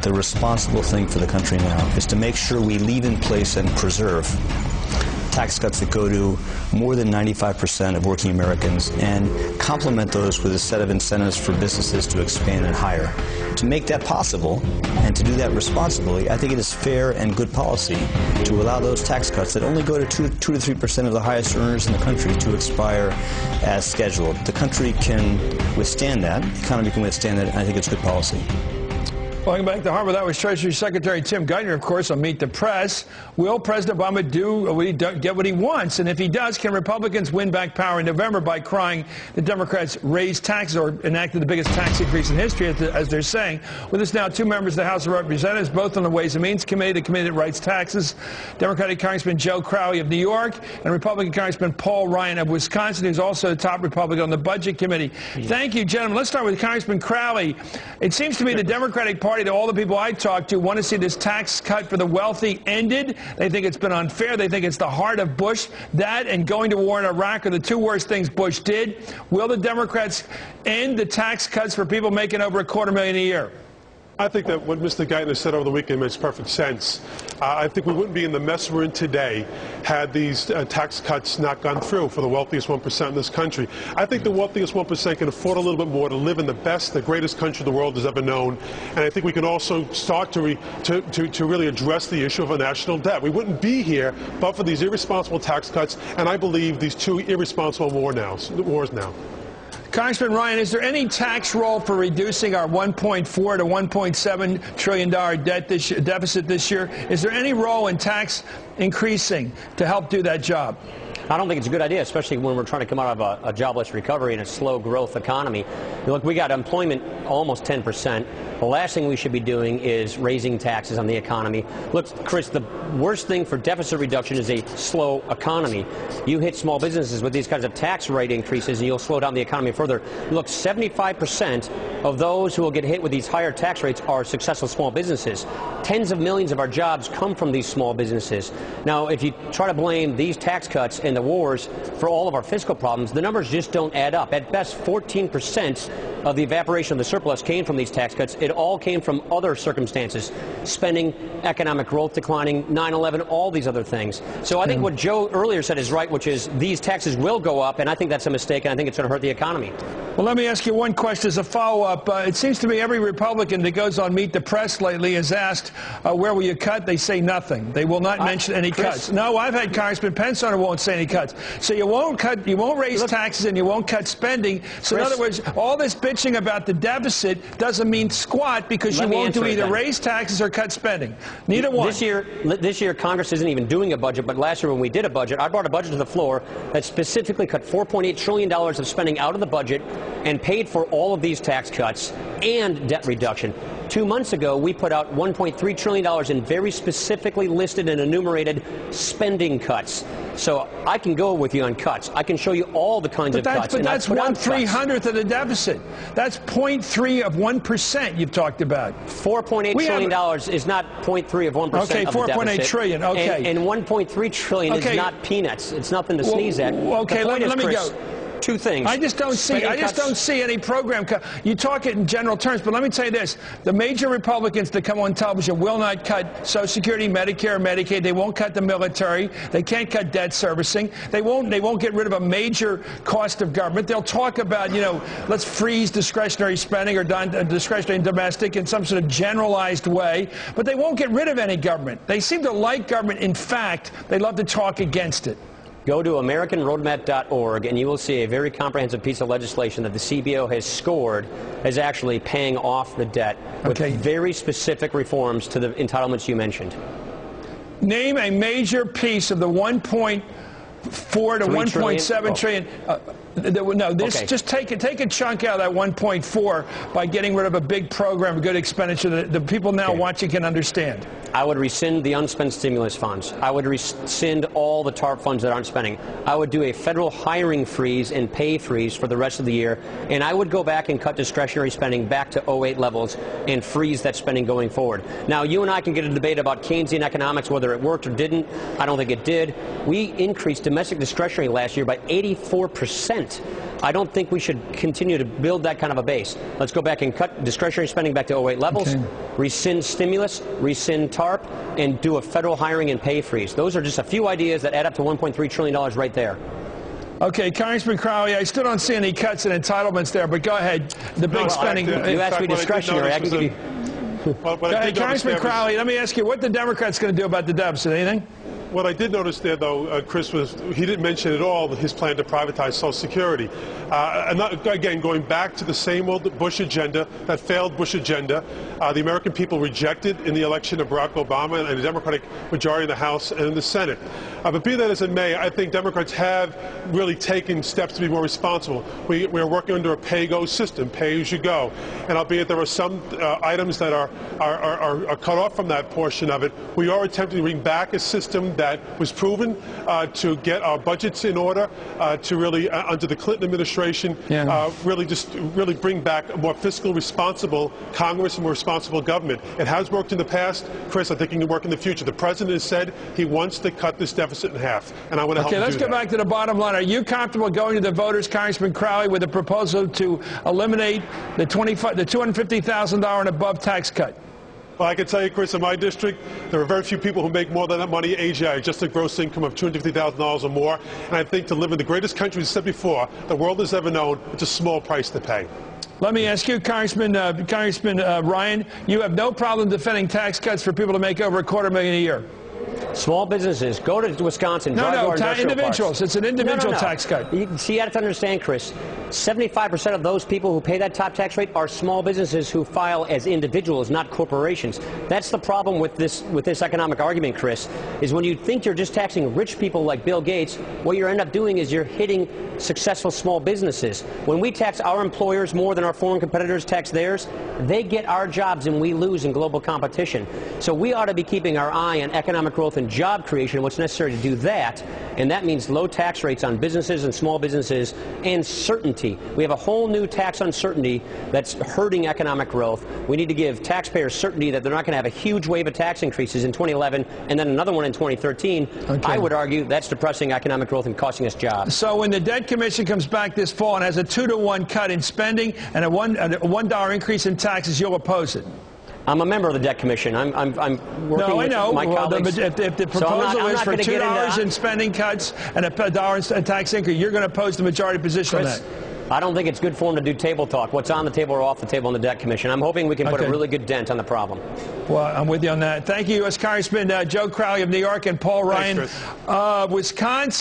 the responsible thing for the country now is to make sure we leave in place and preserve tax cuts that go to more than 95% of working Americans and complement those with a set of incentives for businesses to expand and hire. To make that possible and to do that responsibly, I think it is fair and good policy to allow those tax cuts that only go to 2 to 3% of the highest earners in the country to expire as scheduled. The country can withstand that. The economy can withstand that, and I think it's good policy. Welcome back to Harbor. That was Treasury Secretary Tim Geithner, of course, on Meet the Press. Will President Obama get what he wants? And if he does, can Republicans win back power in November by crying the Democrats raised taxes or enacted the biggest tax increase in history, as they're saying? With us now, two members of the House of Representatives, both on the Ways and Means Committee, the committee that writes taxes, Democratic Congressman Joe Crowley of New York and Republican Congressman Paul Ryan of Wisconsin, who's also the top Republican on the Budget Committee. Thank you, gentlemen. Let's start with Congressman Crowley. It seems to me the Democratic Party, to all the people I talked to, want to see this tax cut for the wealthy ended. They think it's been unfair. They think it's the heart of Bush. That and going to war in Iraq are the two worst things Bush did. Will the Democrats end the tax cuts for people making over $250,000 a year? I think that what Mr. Geithner said over the weekend makes perfect sense. I think we wouldn't be in the mess we're in today had these tax cuts not gone through for the wealthiest 1% in this country. I think the wealthiest 1% can afford a little bit more to live in the best, the greatest country the world has ever known. And I think we can also start to really address the issue of a national debt. We wouldn't be here but for these irresponsible tax cuts, and I believe these two irresponsible wars now. Congressman Ryan, is there any tax roll for reducing our $1.4 to $1.7 trillion deficit this year? Is there any role in tax increasing to help do that job? I don't think it's a good idea, especially when we're trying to come out of a jobless recovery in a slow growth economy. Look, we got employment almost 10%. The last thing we should be doing is raising taxes on the economy. Look, Chris, the worst thing for deficit reduction is a slow economy. You hit small businesses with these kinds of tax rate increases and you'll slow down the economy further. Look, 75% of those who will get hit with these higher tax rates are successful small businesses. Tens of millions of our jobs come from these small businesses. Now, if you try to blame these tax cuts and the wars for all of our fiscal problems, the numbers just don't add up. At best, 14% of the evaporation of the surplus came from these tax cuts. It all came from other circumstances, spending, economic growth declining, 9/11, all these other things. So I think what Joe earlier said is right, which is these taxes will go up, and I think that's a mistake, and I think it's going to hurt the economy. Well, let me ask you one question as a follow-up. It seems to me every Republican that goes on Meet the Press lately is asked, where will you cut? They say nothing. They will not mention any cuts. No, I've had Congressman Pence on who won't say any cuts. So you won't cut, you won't raise taxes, and you won't cut spending. So in other words, all this bitching about the deficit doesn't mean squat because you won't do either raise taxes or cut spending. Neither one. This year, Congress isn't even doing a budget, but last year when we did a budget, I brought a budget to the floor that specifically cut $4.8 trillion of spending out of the budget and paid for all of these tax cuts and debt reduction. 2 months ago, we put out $1.3 trillion in very specifically listed and enumerated spending cuts. So I can go with you on cuts. I can show you all the kinds of cuts. But that's 1/300th of the deficit. That's 0.3 of 1% you've talked about. $4.8 trillion is not 0.3 of 1% okay, of the deficit. $4.8 trillion, okay. And $1.3 trillion is not peanuts. It's nothing to sneeze at. Okay, let me go. Two things. I just don't see any program. You talk it in general terms, but let me tell you this. The major Republicans that come on television will not cut Social Security, Medicare, Medicaid. They won't cut the military. They can't cut debt servicing. They won't get rid of a major cost of government. They'll talk about, let's freeze discretionary spending or discretionary and domestic in some sort of generalized way, but they won't get rid of any government. They seem to like government. In fact, they love to talk against it. Go to AmericanRoadmap.org and you will see a very comprehensive piece of legislation that the CBO has scored as actually paying off the debt with very specific reforms to the entitlements you mentioned. Name a major piece of the 1.4 to 1.7 trillion. Just take a chunk out of that 1.4 by getting rid of a big program, good expenditure that the people now watching can understand. I would rescind the unspent stimulus funds. I would rescind all the TARP funds that aren't spending. I would do a federal hiring freeze and pay freeze for the rest of the year. And I would go back and cut discretionary spending back to 2008 levels and freeze that spending going forward. Now, you and I can get a debate about Keynesian economics, whether it worked or didn't. I don't think it did. We increased domestic discretionary last year by 84%. percent. I don't think we should continue to build that kind of a base. Let's go back and cut discretionary spending back to 08 levels, rescind stimulus, rescind TARP, and do a federal hiring and pay freeze. Those are just a few ideas that add up to $1.3 trillion right there. Okay, Congressman Crowley, I still don't see any cuts and entitlements there, but go ahead. The big spending. You asked me discretionary. I can give you. Congressman Crowley, let me ask you, what the Democrats going to do about the deficit? Anything? What I did notice there, though, Chris, was he didn't mention at all his plan to privatize Social Security. And again, going back to the same old Bush agenda, that failed Bush agenda, the American people rejected in the election of Barack Obama and a Democratic majority in the House and in the Senate. But be that as it may, I think Democrats have really taken steps to be more responsible. We are working under a pay-go system, pay-as-you-go. And albeit there are some items that are cut off from that portion of it, we are attempting to bring back a system that was proven to get our budgets in order, to really, under the Clinton administration, really bring back a more fiscal responsible Congress and more responsible government. It has worked in the past. Chris, I think it can work in the future. The president has said he wants to cut this deficit in half, and I want to help him do that. Okay, let's get back to the bottom line. Are you comfortable going to the voters, Congressman Crowley, with a proposal to eliminate the $250,000 and above tax cut? Well, I can tell you, Chris, in my district, there are very few people who make more than that money. AGI, just a gross income of $250,000 or more. And I think to live in the greatest country, as I said before, the world has ever known, it's a small price to pay. Let me ask you, Congressman Ryan, you have no problem defending tax cuts for people to make over $250,000 a year. Small businesses, go to Wisconsin. No, individuals. It's an individual tax cut. You have to understand, Chris, 75% of those people who pay that top tax rate are small businesses who file as individuals, not corporations. That's the problem with this economic argument, Chris, is when you think you're just taxing rich people like Bill Gates, what you end up doing is you're hitting successful small businesses. When we tax our employers more than our foreign competitors tax theirs, they get our jobs and we lose in global competition. So we ought to be keeping our eye on economic growth and job creation, what's necessary to do that, and that means low tax rates on businesses and small businesses and certainty. We have a whole new tax uncertainty that's hurting economic growth. We need to give taxpayers certainty that they're not going to have a huge wave of tax increases in 2011 and then another one in 2013. Okay. I would argue that's depressing economic growth and costing us jobs. So when the debt commission comes back this fall and has a 2-to-1 cut in spending and a $1 increase in taxes, you'll oppose it? I'm a member of the Debt Commission. I'm working with my colleagues. If the proposal is for $2 in spending cuts and $1 in tax increase, you're going to oppose the majority position on that? I don't think it's good form to do table talk. What's on the table or off the table in the Debt Commission. I'm hoping we can put a really good dent on the problem. Well, I'm with you on that. Thank you, U.S. Congressman Joe Crowley of New York and Paul Ryan. Wisconsin.